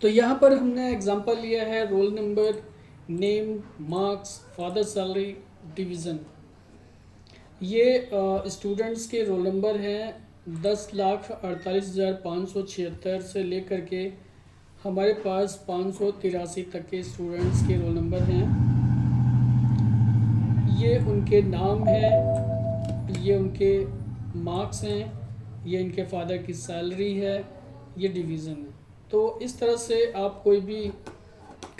तो यहाँ पर हमने एग्जांपल लिया है roll number, name, marks, father salary, division. ये स्टूडेंट्स के रोल नंबर हैं 10,48,576 से लेकर के हमारे पास 583 तक के स्टूडेंट्स के रोल नंबर हैं। ये उनके नाम हैं, ये उनके मार्क्स हैं, ये इनके फादर की सैलरी है, ये डिवीज़न है। तो इस तरह से आप कोई भी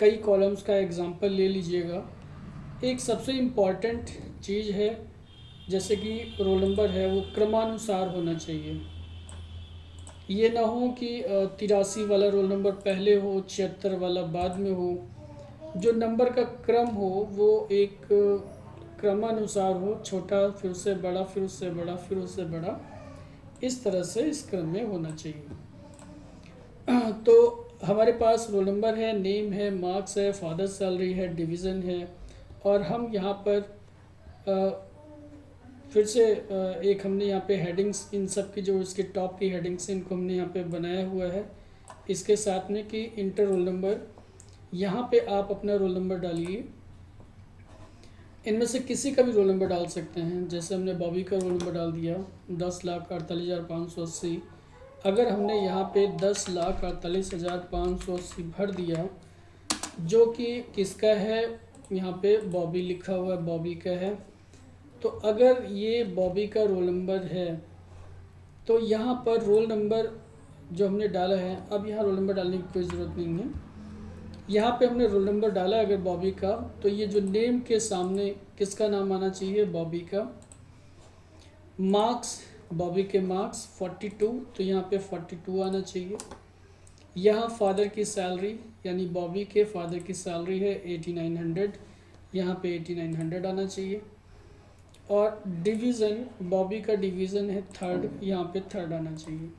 कई कॉलम्स का एग्जांपल ले लीजिएगा। एक सबसे इम्पॉर्टेंट चीज़ है, जैसे कि रोल नंबर है वो क्रमानुसार होना चाहिए। ये ना हो कि 83 वाला रोल नंबर पहले हो, 76 वाला बाद में हो। जो नंबर का क्रम हो वो एक क्रमानुसार हो, छोटा फिर उससे बड़ा, फिर उससे बड़ा, फिर उससे बड़ा, इस तरह से इस क्रम में होना चाहिए। तो हमारे पास रोल नंबर है, नेम है, मार्क्स है, फादर सैलरी है, डिवीज़न है। और हम यहाँ पर फिर से एक हमने यहाँ पे हेडिंग्स, इन सब की जो इसके टॉप की हेडिंग्स हैं इनको हमने यहाँ पे बनाया हुआ है, इसके साथ में कि इंटर रोल नंबर। यहाँ पे आप अपना रोल नंबर डालिए, इनमें से किसी का भी रोल नंबर डाल सकते हैं। जैसे हमने बॉबी का रोल नंबर डाल दिया 10,48,580। अगर हमने यहाँ पे 10,48,580 भर दिया, जो कि किसका है, यहाँ पे बॉबी लिखा हुआ है, बॉबी का है। तो अगर ये बॉबी का रोल नंबर है तो यहाँ पर रोल नंबर जो हमने डाला है, अब यहाँ रोल नंबर डालने की कोई ज़रूरत नहीं है। यहाँ पे हमने रोल नंबर डाला अगर बॉबी का, तो ये जो नेम के सामने किसका नाम आना चाहिए, बॉबी का। मार्क्स, बॉबी के मार्क्स 42, तो यहाँ पे 42 आना चाहिए। यहाँ फादर की सैलरी, यानी बॉबी के फादर की सैलरी है 8900, यहाँ पे 8900 आना चाहिए। और डिवीज़न, बॉबी का डिवीज़न है थर्ड, यहाँ पे थर्ड आना चाहिए।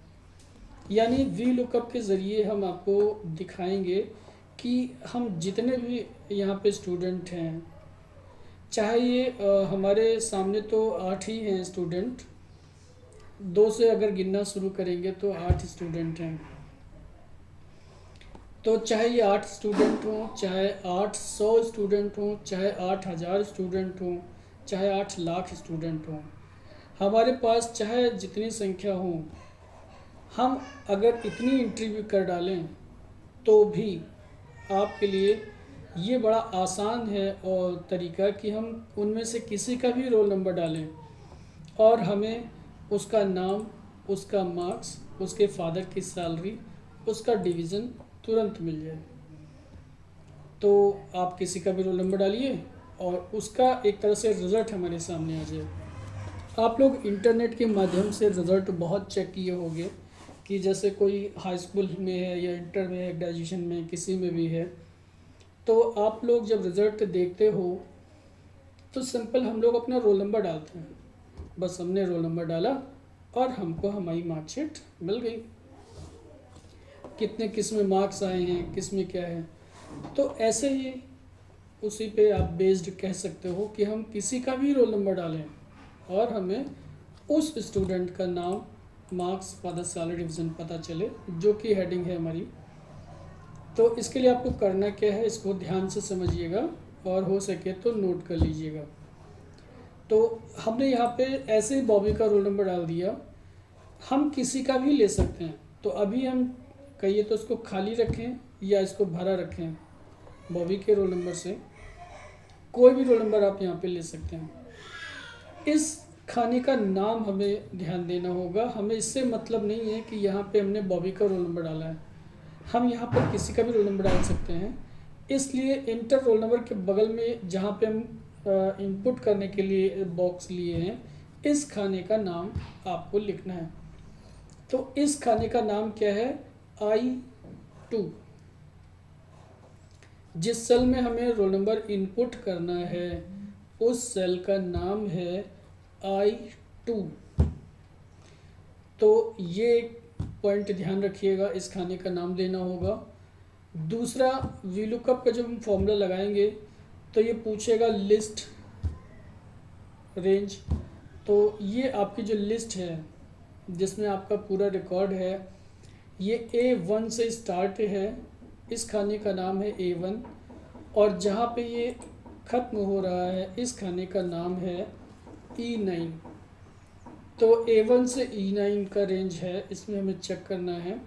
यानी वी लुकअप के ज़रिए हम आपको दिखाएंगे कि हम जितने भी यहाँ पे स्टूडेंट हैं, चाहे ये हमारे सामने तो 8 ही हैं स्टूडेंट, 2 से अगर गिनना शुरू करेंगे तो 8 स्टूडेंट हैं। तो चाहे ये 8 स्टूडेंट हों, चाहे 800 स्टूडेंट हों, चाहे 8,000 स्टूडेंट हों, चाहे 8 लाख स्टूडेंट हों, हमारे पास चाहे जितनी संख्या हो, हम अगर इतनी इंटरव्यू कर डालें तो भी आपके लिए ये बड़ा आसान है और तरीका कि हम उनमें से किसी का भी रोल नंबर डालें और हमें उसका नाम, उसका मार्क्स, उसके फादर की सैलरी, उसका डिवीज़न तुरंत मिल जाए। तो आप किसी का भी रोल नंबर डालिए और उसका एक तरह से रिज़ल्ट हमारे सामने आ जाए। आप लोग इंटरनेट के माध्यम से रिज़ल्ट बहुत चेक किए होंगे कि जैसे कोई हाई स्कूल में है या इंटर में है, ग्रेजुएशन में, किसी में भी है, तो आप लोग जब रिज़ल्ट देखते हो तो सिंपल हम लोग अपना रोल नंबर डालते हैं। बस हमने रोल नंबर डाला और हमको हमारी मार्कशीट मिल गई, कितने किस में मार्क्स आए हैं, किस में क्या है। तो ऐसे ही उसी पे आप बेस्ड कह सकते हो कि हम किसी का भी रोल नंबर डालें और हमें उस स्टूडेंट का नाम, मार्क्स, फादर सैलरी, डिवीज़न पता चले, जो कि हेडिंग है हमारी। तो इसके लिए आपको करना क्या है, इसको ध्यान से समझिएगा और हो सके तो नोट कर लीजिएगा। तो हमने यहाँ पे ऐसे ही बॉबी का रोल नंबर डाल दिया, हम किसी का भी ले सकते हैं। तो अभी हम कहिए तो इसको खाली रखें या इसको भरा रखें, बॉबी के रोल नंबर से कोई भी रोल नंबर आप यहाँ पे ले सकते हैं। इस खाने का नाम हमें ध्यान देना होगा, हमें इससे मतलब नहीं है कि यहाँ पे हमने बॉबी का रोल नंबर डाला है, हम यहाँ पर किसी का भी रोल नंबर डाल सकते हैं। इसलिए इंटर रोल नंबर के बगल में जहाँ पे हम इनपुट करने के लिए बॉक्स लिए हैं, इस खाने का नाम आपको लिखना है। तो इस खाने का नाम क्या है, I2। जिस सेल में हमें रोल नंबर इनपुट करना है उस सेल का नाम है I2। तो ये पॉइंट ध्यान रखिएगा, इस खाने का नाम देना होगा। दूसरा, वीलुकअप का जब हम फॉर्मूला लगाएंगे तो ये पूछेगा लिस्ट रेंज। तो ये आपकी जो लिस्ट है जिसमें आपका पूरा रिकॉर्ड है, ये A1 से स्टार्ट है इस खाने का नाम है A1, और जहाँ पे ये ख़त्म हो रहा है इस खाने का नाम है E9। तो A1 से E9 का रेंज है, इसमें हमें चेक करना है।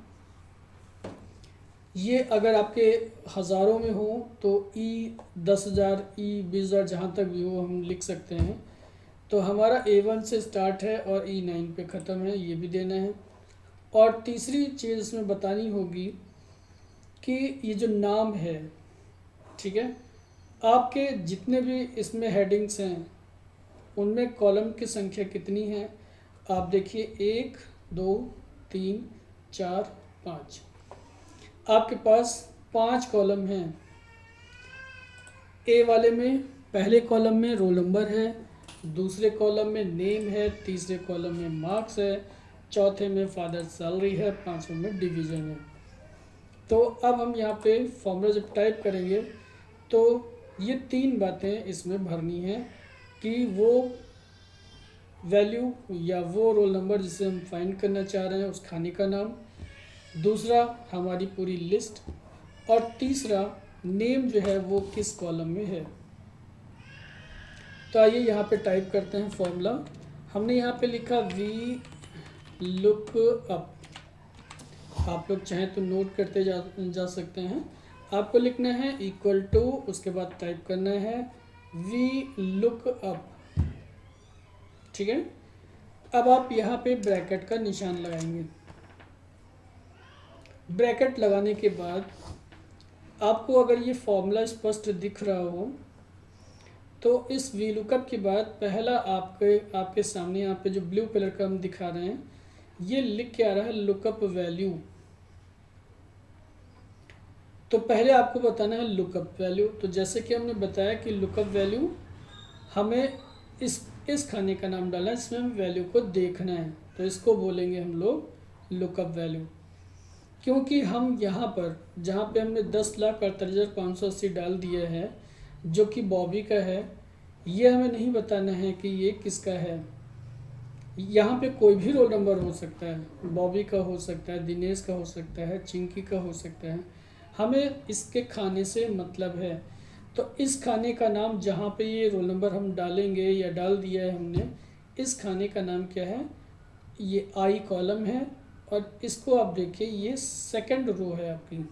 ये अगर आपके हज़ारों में हो तो E10,000 E20,000 जहाँ तक भी हो हम लिख सकते हैं। तो हमारा A1 से स्टार्ट है और E9 पे ख़त्म है, ये भी देना है। और तीसरी चीज़ इसमें बतानी होगी कि ये जो नाम है, ठीक है, आपके जितने भी इसमें हेडिंग्स हैं उनमें कॉलम की संख्या कितनी है। आप देखिए 1 2 3 4 5, आपके पास 5 कॉलम हैं। ए वाले में पहले कॉलम में रोल नंबर है, दूसरे कॉलम में नेम है, तीसरे कॉलम में मार्क्स है, चौथे में फादर सैलरी है, पांचवें में डिवीज़न है। तो अब हम यहाँ पे फॉर्मूला जब टाइप करेंगे तो ये 3 बातें इसमें भरनी है कि वो वैल्यू या वो रोल नंबर जिसे हम फाइंड करना चाह रहे हैं उस खाने का नाम, दूसरा हमारी पूरी लिस्ट, और तीसरा नेम जो है वो किस कॉलम में है। तो आइए यहाँ पे टाइप करते हैं फॉर्मूला। हमने यहाँ पे लिखा वी लुक अप, आप लोग चाहें तो नोट करते जा सकते हैं। आपको लिखना है इक्वल टू, उसके बाद टाइप करना है वी लुक अप, ठीक है। अब आप यहाँ पे ब्रैकेट का निशान लगाएंगे। ब्रैकेट लगाने के बाद आपको अगर ये फॉर्मूला स्पष्ट दिख रहा हो तो इस वी लुकअप के बाद पहला आपके सामने यहाँ पे जो ब्लू कलर का हम दिखा रहे हैं ये लिख के आ रहा है लुकअप वैल्यू। तो पहले आपको बताना है लुकअप वैल्यू। तो जैसे कि हमने बताया कि लुकअप वैल्यू हमें इस खाने का नाम डालना है, इसमें हम वैल्यू को देखना है, तो इसको बोलेंगे हम लोग लुकअप वैल्यू। क्योंकि हम यहाँ पर जहाँ पे हमने 10,48,580 डाल दिया है जो कि बॉबी का है, ये हमें नहीं बताना है कि ये किसका है। यहाँ पे कोई भी रोल नंबर हो सकता है, बॉबी का हो सकता है, दिनेश का हो सकता है, चिंकी का हो सकता है, हमें इसके खाने से मतलब है। तो इस खाने का नाम जहाँ पे ये रोल नंबर हम डालेंगे या डाल दिया है हमने, इस खाने का नाम क्या है, ये आई कॉलम है, और इसको आप देखिए ये सेकंड रो है आपकी।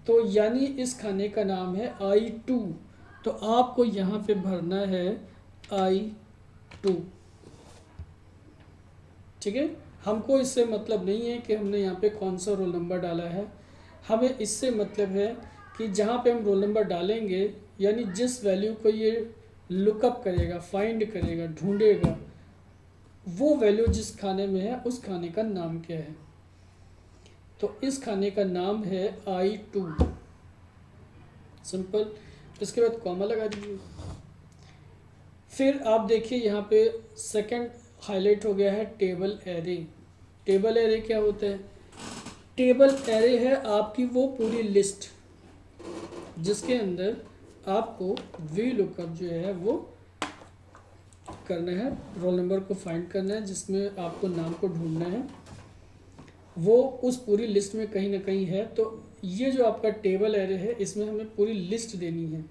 तो यानी इस खाने का नाम है I2। तो आपको यहाँ पे भरना है I2, ठीक है। हमको इससे मतलब नहीं है कि हमने यहाँ पे कौन सा रोल नंबर डाला है, हमें इससे मतलब है कि जहाँ पे हम रोल नंबर डालेंगे यानी जिस वैल्यू को ये लुकअप करेगा, फाइंड करेगा, ढूंढेगा, वो वैल्यू जिस खाने में है उस खाने का नाम क्या है। तो इस खाने का नाम है I2, सिंपल। इसके बाद कॉमा लगा दीजिए। फिर आप देखिए यहाँ पे सेकंड हाईलाइट हो गया है टेबल एरे। टेबल एरे क्या होता है? टेबल एरे है आपकी वो पूरी लिस्ट जिसके अंदर आपको वी लुकअप जो है वो करना है, रोल नंबर को फाइंड करना है, जिसमें आपको नाम को ढूंढना है, वो उस पूरी लिस्ट में कहीं ना कहीं है। तो ये जो आपका टेबल एरे है इसमें हमें पूरी लिस्ट देनी है,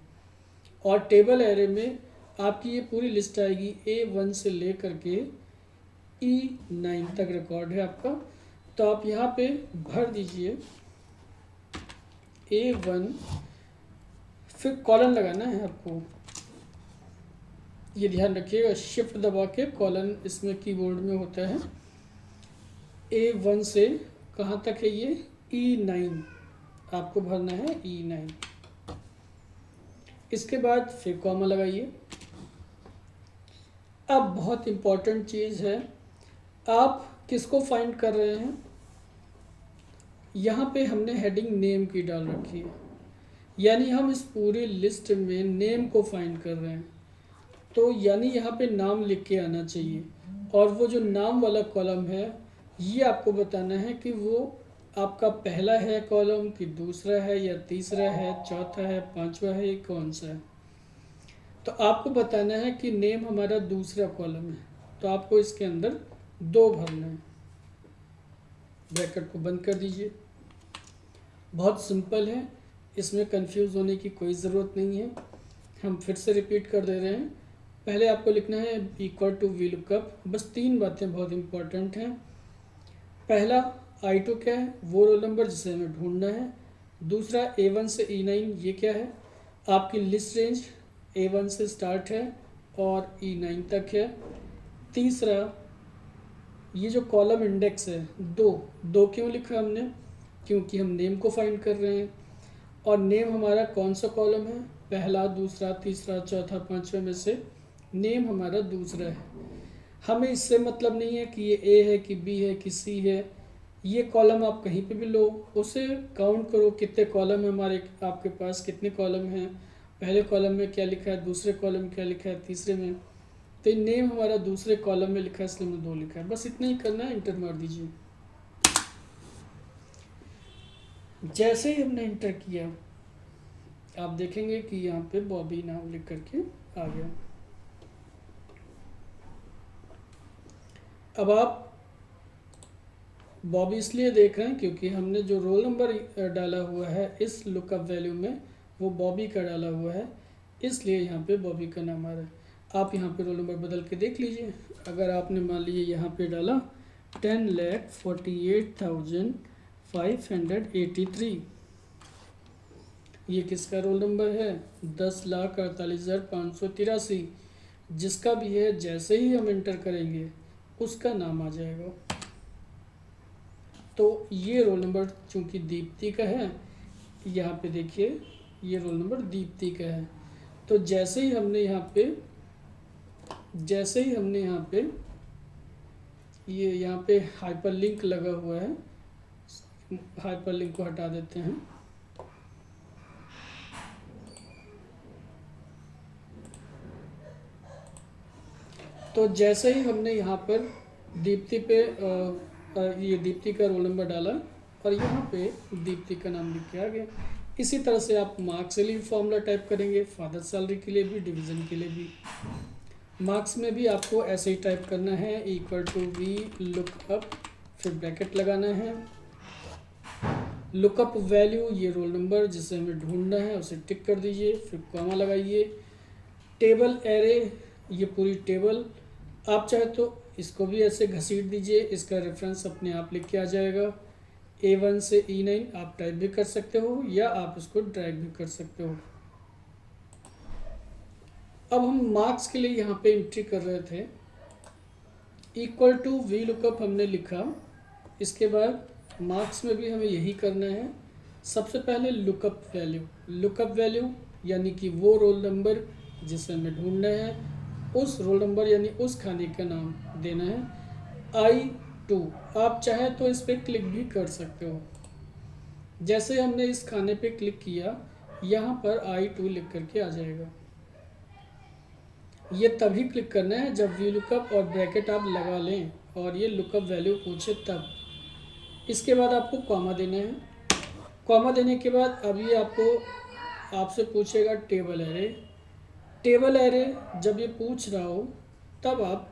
और टेबल एरे में आपकी ये पूरी लिस्ट आएगी A1 से लेकर के E9 तक रिकॉर्ड है आपका। तो आप यहाँ पे भर दीजिए A1, फिर कॉलन लगाना है आपको, ये ध्यान रखिएगा, शिफ्ट दबा के कॉलन इसमें कीबोर्ड में होता है। A1 से कहाँ तक है ये E9, आपको भरना है E9। इसके बाद फिर कॉमा लगाइए। अब बहुत इम्पॉर्टेंट चीज़ है, आप किसको फाइंड कर रहे हैं? यहाँ पे हमने हेडिंग नेम की डाल रखी है, यानी हम इस पूरी लिस्ट में नेम को फाइंड कर रहे हैं। तो यानी यहाँ पे नाम लिख के आना चाहिए, और वो जो नाम वाला कॉलम है ये आपको बताना है कि वो आपका पहला है कॉलम कि दूसरा है या तीसरा है, चौथा है, पांचवा है, ये कौन सा है। तो आपको बताना है कि नेम हमारा दूसरा कॉलम है, तो आपको इसके अंदर 2 भरना है। ब्रैकेट को बंद कर दीजिए। बहुत सिंपल है, इसमें कंफ्यूज होने की कोई ज़रूरत नहीं है। हम फिर से रिपीट कर दे रहे हैं। पहले आपको लिखना है इक्वल टू वी लुकअप। बस 3 बातें बहुत इंपॉर्टेंट हैं। पहला, I2 क्या है, वो रोल नंबर जिसे हमें ढूंढना है। दूसरा, A1 से E9 ये क्या है, आपकी लिस्ट रेंज A1 से स्टार्ट है और E9 तक है। तीसरा, ये जो कॉलम इंडेक्स है दो, दो क्यों लिखा हमने, क्योंकि हम नेम को फाइंड कर रहे हैं और नेम हमारा कौन सा कॉलम है, पहला, दूसरा, तीसरा, चौथा, पांचवें में से नेम हमारा दूसरा है। हमें इससे मतलब नहीं है कि ये ए है कि बी है कि सी है। ये कॉलम आप कहीं पे भी लो, उसे काउंट करो कितने कॉलम है हमारे, आपके पास कितने कॉलम हैं, पहले कॉलम में क्या लिखा है, दूसरे कॉलम में क्या लिखा है, तीसरे में। तो ये नेम हमारा दूसरे कॉलम में लिखा है, इसलिए हमने 2 लिखा है। बस इतना ही करना है, इंटर मार दीजिए। जैसे ही हमने इंटर किया आप देखेंगे कि यहाँ पे बॉबी नाम लिख करके आ गया। अब आप बॉबी इसलिए देख रहे हैं क्योंकि हमने जो रोल नंबर डाला हुआ है इस लुकअप वैल्यू में वो बॉबी का डाला हुआ है, इसलिए यहाँ पे बॉबी का नाम आ रहा है। आप यहाँ पे रोल नंबर बदल के देख लीजिए। अगर आपने मान लीजिए यहाँ पे डाला 10,48,583, ये किसका रोल नंबर है, 10,48,583। जिसका भी है, जैसे ही हम इंटर करेंगे उसका नाम आ जाएगा। तो ये रोल नंबर चूंकि दीप्ति का है, यहाँ पे देखिए ये रोल नंबर दीप्ति का है। तो जैसे ही हमने यहाँ पे ये यहाँ पे हाइपरलिंक लगा हुआ है, हाइपरलिंक को हटा देते हैं। तो जैसे ही हमने यहाँ पर दीप्ति पे ये दीप्ति का रोल नंबर डाला और यहाँ पे दीप्ति का नाम लिख के आ गया। इसी तरह से आप मार्क्स के लिए फॉर्मूला टाइप करेंगे, फादर सैलरी के लिए भी, डिवीज़न के लिए भी। मार्क्स में भी आपको ऐसे ही टाइप करना है, इक्वल टू वी लुकअप, फिर ब्रैकेट लगाना है। लुकअप वैल्यू, ये रोल नंबर जिसे हमें ढूंढना है उसे टिक कर दीजिए, फिर कॉमा लगाइए। टेबल एरे, ये पूरी टेबल, आप चाहे तो इसको भी ऐसे घसीट दीजिए, इसका रेफरेंस अपने आप लिख के आ जाएगा। A1 से E9 आप टाइप भी कर सकते हो या आप इसको ड्रैग भी कर सकते हो। अब हम मार्क्स के लिए यहाँ पे एंट्री कर रहे थे, इक्वल टू वी लुकअप हमने लिखा। इसके बाद मार्क्स में भी हमें यही करना है। सबसे पहले लुकअप वैल्यू यानी कि वो रोल नंबर जिसे हमें ढूंढना है, उस रोल नंबर यानी उस खाने का नाम देना है। I2 आप चाहे तो इस पर क्लिक भी कर सकते हो। जैसे हमने इस खाने पे क्लिक किया, यहाँ पर I2 लिख करके आ जाएगा। ये तभी क्लिक करना है जब वी लुकअप और ब्रैकेट आप लगा लें और ये लुकअप वैल्यू पूछे तब। इसके बाद आपको कॉमा देना है। कॉमा देने के बाद अभी आपसे पूछेगा टेबल एरे जब ये पूछ रहा हो तब आप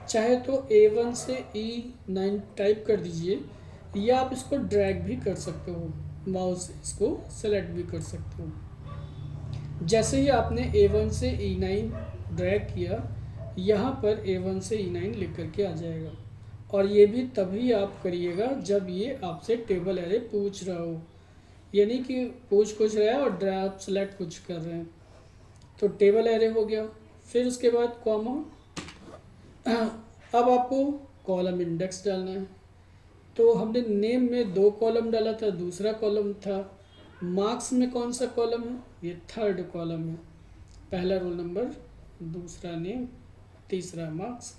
चाहे तो A1 से E9 टाइप कर दीजिए या आप इसको ड्रैग भी कर सकते हो, माउस से इसको सेलेक्ट भी कर सकते हो। जैसे ही आपने A1 से E9 ड्रैग किया, यहाँ पर A1 से E9 लिख करके आ जाएगा। और ये भी तभी आप करिएगा जब ये आपसे टेबल एरे पूछ रहा हो, यानी कि पूछ कुछ रहा है और ड्रैग सेलेक्ट कुछ कर रहे हैं। तो टेबल एरे हो गया। फिर उसके बाद कॉमा। अब आपको कॉलम इंडेक्स डालना है। तो हमने नेम में 2 कॉलम डाला था, दूसरा कॉलम था। मार्क्स में कौन सा कॉलम है, ये 3rd कॉलम है। पहला रोल नंबर, दूसरा नेम, तीसरा मार्क्स।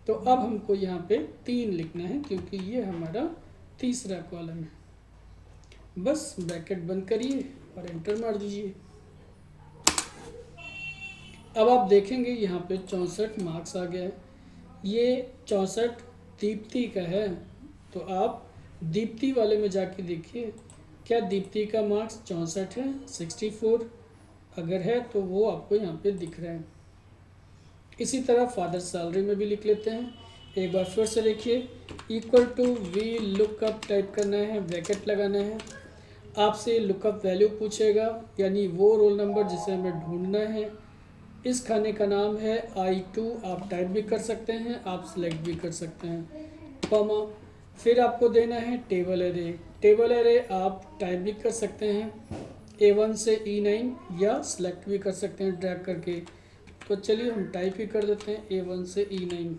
तो अब हमको यहाँ पे 3 लिखना है क्योंकि ये हमारा तीसरा कॉलम है। बस ब्रैकेट बंद करिए और एंटर मार दीजिए। अब आप देखेंगे यहाँ पे 64 मार्क्स आ गया है। ये 64 दीप्ति का है, तो आप दीप्ति वाले में जाके देखिए क्या दीप्ति का मार्क्स 64 है, 64 अगर है तो वो आपको यहाँ पे दिख रहा है। इसी तरह फादर सैलरी में भी लिख लेते हैं। एक बार फिर से देखिए, equal to V lookup type करना है, ब्रैकेट लगाना है। आपसे लुकअप वैल्यू पूछेगा, यानी वो रोल नंबर जिसे हमें ढूंढना है। इस खाने का नाम है I2, आप टाइप भी कर सकते हैं, आप सिलेक्ट भी कर सकते हैं, कॉमा। फिर आपको देना है टेबल एरे। टेबल एरे आप टाइप भी कर सकते हैं A1 से E9, या सिलेक्ट भी कर सकते हैं ड्रैग करके। तो चलिए हम टाइप ही कर देते हैं A1 से E9।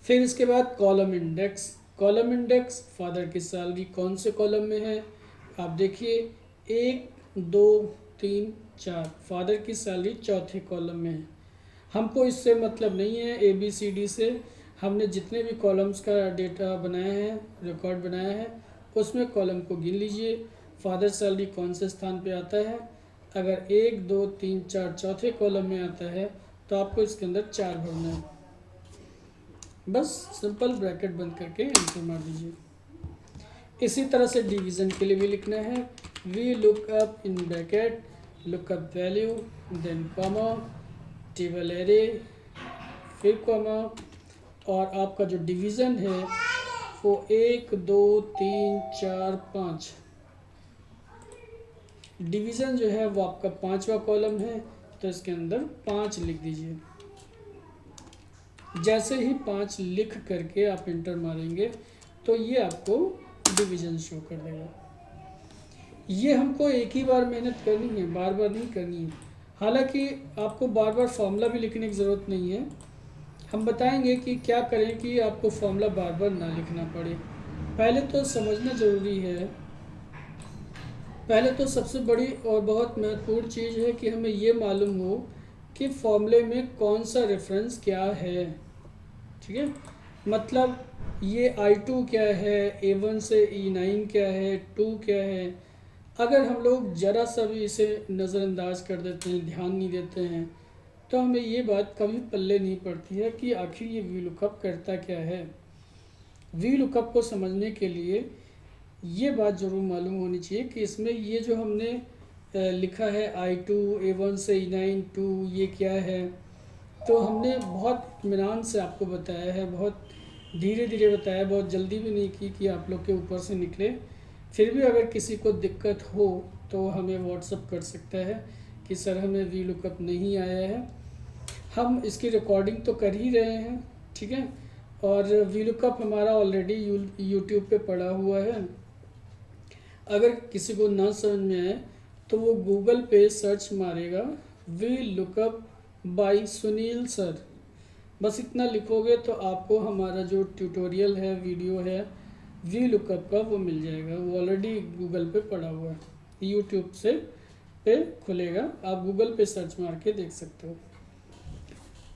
फिर इसके बाद column index. Column index father की सैलरी कौन से कॉलम में है, आप देखिए 1 2 3 4, फादर की सैलरी चौथे कॉलम में है। हमको इससे मतलब नहीं है ABCD से, हमने जितने भी कॉलम्स का डेटा बनाया है, रिकॉर्ड बनाया है, उसमें कॉलम को गिन लीजिए, फादर सैलरी कौन से स्थान पे आता है। अगर 1 2 3 4 चौथे कॉलम में आता है तो आपको इसके अंदर 4 भरना है। बस सिंपल ब्रैकेट बंद करके एंटर मार दीजिए। इसी तरह से डिवीज़न के लिए भी लिखना है, V look up in bracket lookup value, then comma, table array, फिर कॉमा, और आपका जो डिवीज़न है वो 1 2 3 4 5, डिवीज़न जो है वो आपका 5वां कॉलम है, तो इसके अंदर 5 लिख दीजिए। जैसे ही 5 लिख करके आप इंटर मारेंगे तो ये आपको डिवीज़न शो कर देगा। ये हमको एक ही बार मेहनत करनी है, बार बार नहीं करनी है। हालांकि आपको बार बार फॉर्मूला भी लिखने की ज़रूरत नहीं है, हम बताएंगे कि क्या करें कि आपको फॉर्मूला बार बार ना लिखना पड़े। पहले तो समझना ज़रूरी है, पहले तो सबसे बड़ी और बहुत महत्वपूर्ण चीज़ है कि हमें ये मालूम हो कि फॉर्मूले में कौन सा रेफरेंस क्या है। ठीक है, मतलब ये I2 क्या है, A1 से E9 क्या है, 2 क्या है। अगर हम लोग ज़रा सा भी इसे नज़रअंदाज कर देते हैं, ध्यान नहीं देते हैं, तो हमें ये बात कभी पल्ले नहीं पड़ती है कि आखिर ये वी लुकअप करता क्या है। वी लुकअप को समझने के लिए ये बात ज़रूर मालूम होनी चाहिए कि इसमें ये जो हमने लिखा है I2, A1 से E9, 2, ये क्या है। तो हमने बहुत इत्मीनान से आपको बताया है, बहुत धीरे धीरे बताया, बहुत जल्दी भी नहीं की कि आप लोग के ऊपर से निकले। फिर भी अगर किसी को दिक्कत हो तो हमें व्हाट्सअप कर सकता है कि सर हमें वी लुकअप नहीं आया है। हम इसकी रिकॉर्डिंग तो कर ही रहे हैं, ठीक है, और वी लुकअप हमारा ऑलरेडी यूट्यूब पे पड़ा हुआ है। अगर किसी को ना समझ में आए तो वो गूगल पे सर्च मारेगा V lookup by Sunil sir, बस इतना लिखोगे तो आपको हमारा जो ट्यूटोरियल है, वीडियो है वी लुकअप का, वो मिल जाएगा। वो ऑलरेडी गूगल पे पड़ा हुआ है, यूट्यूब से पे खुलेगा, आप गूगल पे सर्च मार के देख सकते हो।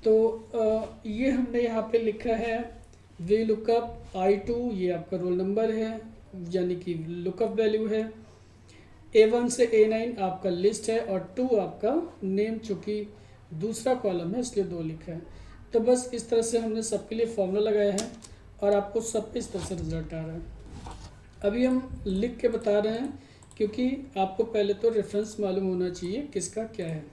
तो ये हमने यहाँ पे लिखा है वी लुकअप I2, ये आपका रोल नंबर है, यानी कि लुकअप वैल्यू है। A1 से A9 आपका लिस्ट है, और 2 आपका नेम, चूँकि दूसरा कॉलम है इसलिए 2 लिखा है। तो बस इस तरह से हमने सबके लिए फॉर्मूला लगाया है, और आपको सब पे इस तरह से रिजल्ट आ रहा है। अभी हम लिख के बता रहे हैं क्योंकि आपको पहले तो रेफरेंस मालूम होना चाहिए किसका क्या है।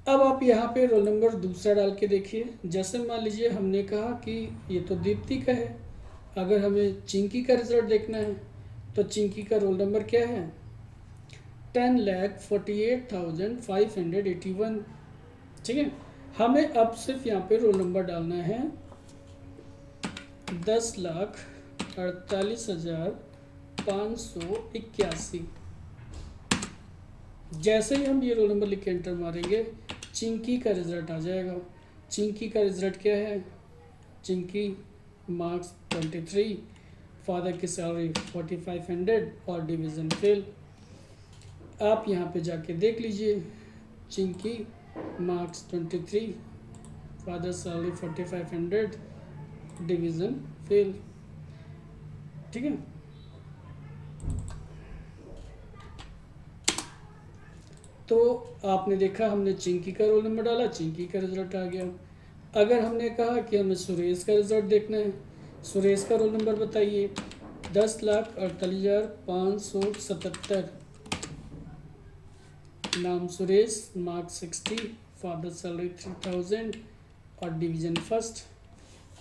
अब आप यहाँ पे रोल नंबर दूसरा डाल के देखिए। जैसे मान लीजिए हमने कहा कि ये तो दीप्ति का है, अगर हमें चिंकी का रिजल्ट देखना है तो चिंकी का रोल नंबर क्या है, 10,48,581। ठीक है, हमें अब सिर्फ यहाँ पे रोल नंबर डालना है 10,48,581। जैसे ही हम ये रोल नंबर लिख के एंटर मारेंगे चिंकी का रिज़ल्ट आ जाएगा। चिंकी का रिज़ल्ट क्या है, चिंकी मार्क्स 23, फादर की सैलरी 4500 और डिवीज़न फेल। आप यहाँ पे जाके देख लीजिए, Chinki marks 23, father salary 4500, division fail. ठीक है, तो आपने देखा हमने चिंकी का रोल नंबर डाला, चिंकी का रिजल्ट आ गया। अगर हमने कहा कि हमें सुरेश का रिजल्ट देखना है, सुरेश का रोल नंबर बताइए, 10,48,577, नाम सुरेश, मार्क्स 60, फादर सैलरी 3000 और डिवीज़न फर्स्ट।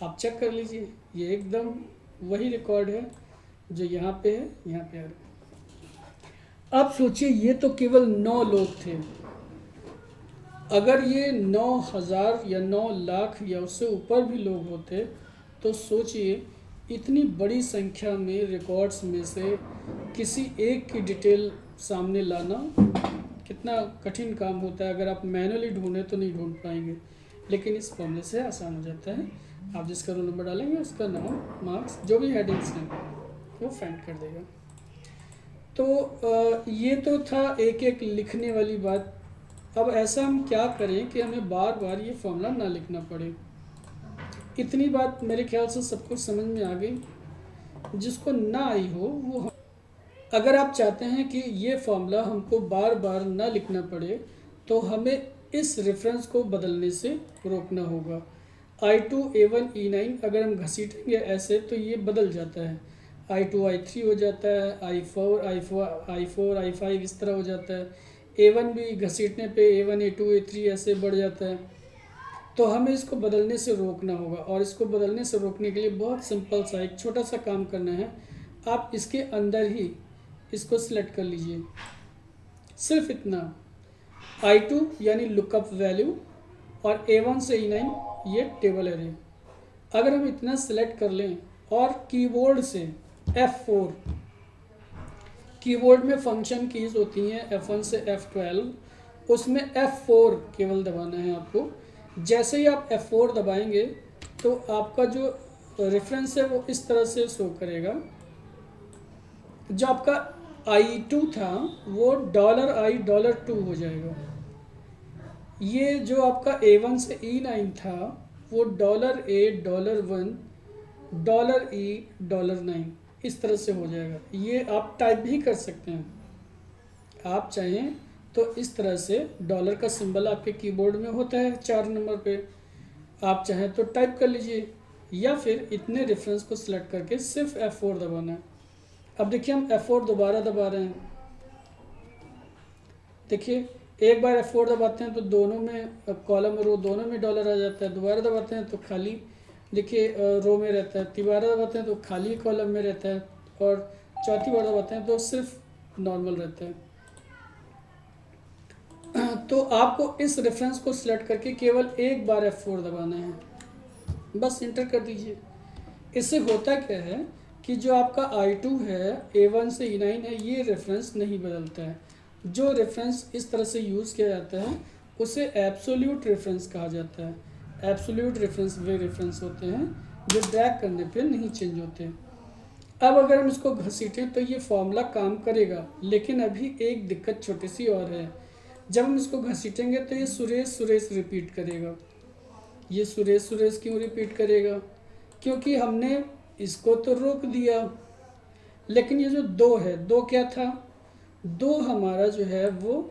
आप चेक कर लीजिए, ये एकदम वही रिकॉर्ड है जो यहाँ पे है यहाँ पे आ रहा है। अब सोचिए ये तो केवल 9 लोग थे, अगर ये 9,000 या 9 लाख या उससे ऊपर भी लोग होते तो सोचिए इतनी बड़ी संख्या में रिकॉर्ड्स में से किसी एक की डिटेल सामने लाना कितना कठिन काम होता है। अगर आप मैनुअली ढूंढें तो नहीं ढूंढ पाएंगे, लेकिन इस फॉर्मूले से आसान हो जाता है। आप जिसका रोल नंबर डालेंगे उसका नाम, मार्क्स, जो भी हेडिंग्स हैं वो फाइंड कर देगा। तो ये तो था एक एक लिखने वाली बात। अब ऐसा हम क्या करें कि हमें बार बार ये फॉर्मूला ना लिखना पड़े। इतनी बात मेरे ख्याल से सबको समझ में आ गई। जिसको ना आई हो वो, अगर आप चाहते हैं कि ये फॉर्मूला हमको बार बार ना लिखना पड़े तो हमें इस रेफरेंस को बदलने से रोकना होगा। I2 A1 E9 अगर हम घसीटेंगे ऐसे तो ये बदल जाता है, I2 I3 हो जाता है, I4 I5 इस तरह हो जाता है। A1 भी घसीटने पे A1 A2 A3 ऐसे बढ़ जाता है। तो हमें इसको बदलने से रोकना होगा, और इसको बदलने से रोकने के लिए बहुत सिंपल सा एक छोटा सा काम करना है। आप इसके अंदर ही इसको सिलेक्ट कर लीजिए, सिर्फ इतना। I2 यानी लुकअप वैल्यू और A1 से E9 ये टेबल एरे। अगर हम इतना सिलेक्ट कर लें और कीबोर्ड से F4, कीबोर्ड में फंक्शन कीज़ होती हैं F1 से F12, उसमें F4 केवल दबाना है आपको। जैसे ही आप F4 दबाएंगे तो आपका जो रेफरेंस है वो इस तरह से शो करेगा। जो आपका I2 था वो $I$2 हो जाएगा। ये जो आपका A1 से E9 था वो $A, $1, $E, $9 इस तरह से हो जाएगा। ये आप टाइप भी कर सकते हैं, आप चाहें तो इस तरह से डॉलर का सिंबल आपके कीबोर्ड में होता है 4 नंबर पे, आप चाहें तो टाइप कर लीजिए, या फिर इतने रेफरेंस को सिलेक्ट करके सिर्फ F4 दबाना है। अब देखिए हम F4 दोबारा दबा रहे हैं, देखिए एक बार F4 दबाते हैं तो दोनों में कॉलम और रो दोनों में डॉलर आ जाता है। दोबारा दबाते हैं तो खाली देखिए रो में रहता है। तिबारा दबाते हैं तो खाली कॉलम में रहता है, और चौथी बार दबाते हैं तो सिर्फ नॉर्मल रहता है। तो आपको इस रेफरेंस को सिलेक्ट करके केवल एक बार F4 दबाना है, बस इंटर कर दीजिए। इससे होता क्या है कि जो आपका I2 है, A1 से E9 है, ये रेफरेंस नहीं बदलता है। जो रेफरेंस इस तरह से यूज़ किया जाता है उसे एब्सोल्यूट रेफरेंस कहा जाता है। एब्सोल्यूट रेफरेंस वे रेफरेंस होते हैं जो ड्रैग करने पे नहीं चेंज होते। अब अगर हम इसको घसीटें तो ये फॉर्मूला काम करेगा, लेकिन अभी एक दिक्कत छोटी सी और है। जब हम इसको घसीटेंगे तो ये सुरेश सुरेश रिपीट करेगा। ये सुरेश सुरेश क्यों रिपीट करेगा? क्योंकि हमने इसको तो रोक दिया, लेकिन ये जो 2 है, 2 क्या था? 2 हमारा जो है वो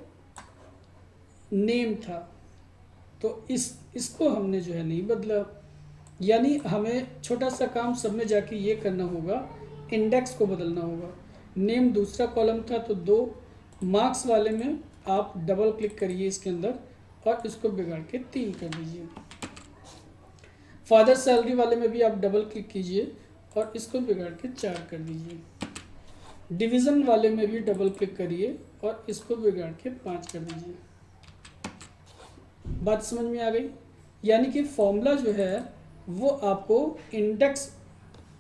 नेम था, तो इसको हमने जो है नहीं बदला। यानी हमें छोटा सा काम सब में जाके ये करना होगा, इंडेक्स को बदलना होगा। नेम दूसरा कॉलम था तो 2, मार्क्स वाले में आप डबल क्लिक करिए इसके अंदर और इसको बिगाड़ के 3 कर दीजिए। फादर सैलरी वाले में भी आप डबल क्लिक कीजिए और इसको बिगाड़ के 4 कर दीजिए। डिवीज़न वाले में भी डबल क्लिक करिए और इसको बिगाड़ के 5 कर दीजिए। बात समझ में आ गई? यानी कि फॉर्मूला जो है वो आपको इंडेक्स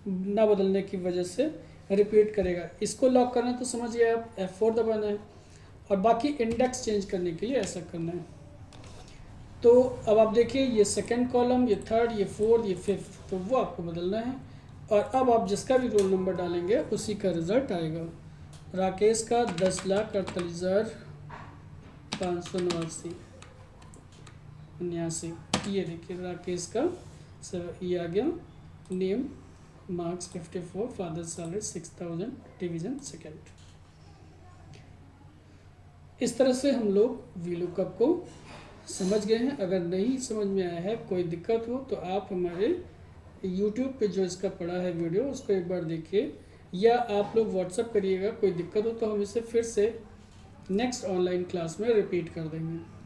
ना बदलने की वजह से रिपीट करेगा। इसको लॉक करना तो समझ गए आप, F4 दबाना है, और बाकी इंडेक्स चेंज करने के लिए ऐसा करना है। तो अब आप देखिए ये सेकंड कॉलम, ये थर्ड, ये फोर्थ, ये फिफ्थ, तो वो आपको बदलना है। और अब आप जिसका भी रोल नंबर डालेंगे उसी का रिजल्ट आएगा। राकेश का 10,48,589, ये देखिए राकेश का ये आ गया। Name, marks 54, father salary 6,000, division second. इस तरह से हम लोग वीलुकअप को समझ गए हैं। अगर नहीं समझ में आया है, कोई दिक्कत हो, तो आप हमारे YouTube पे जो इसका पड़ा है वीडियो उसको एक बार देखिए, या आप लोग व्हाट्सअप करिएगा। कोई दिक्कत हो तो हम इसे फिर से नेक्स्ट ऑनलाइन क्लास में रिपीट कर देंगे।